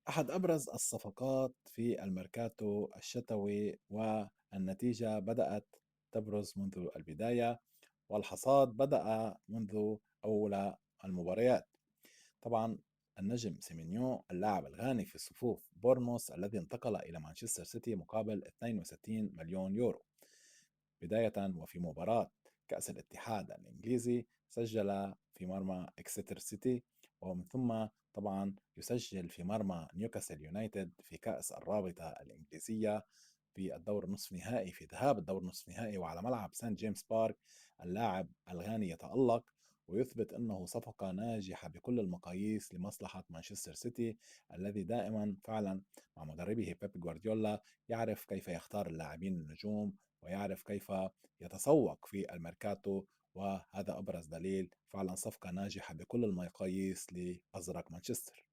أحد أبرز الصفقات في الميركاتو الشتوي، والنتيجة بدأت تبرز منذ البداية، والحصاد بدأ منذ أولى المباريات. طبعا النجم سيمينيو اللاعب الغاني في صفوف بورنموث الذي انتقل إلى مانشستر سيتي مقابل 62 مليون يورو بداية، وفي مباراة كأس الاتحاد الإنجليزي سجل في مرمى إكستر سيتي، ومن ثم طبعا يسجل في مرمى نيوكاسل يونايتد في كأس الرابطة الإنجليزية في الدور النصف نهائي، في ذهاب الدور النصف نهائي وعلى ملعب سان جيمس بارك. اللاعب الغاني يتألق ويثبت أنه صفقة ناجحة بكل المقاييس لمصلحة مانشستر سيتي، الذي دائما فعلا مع مدربه بيب جوارديولا يعرف كيف يختار اللاعبين النجوم، ويعرف كيف يتسوق في الميركاتو. وهذا أبرز دليل، فعلا صفقة ناجحة بكل المقاييس لأزرق مانشستر.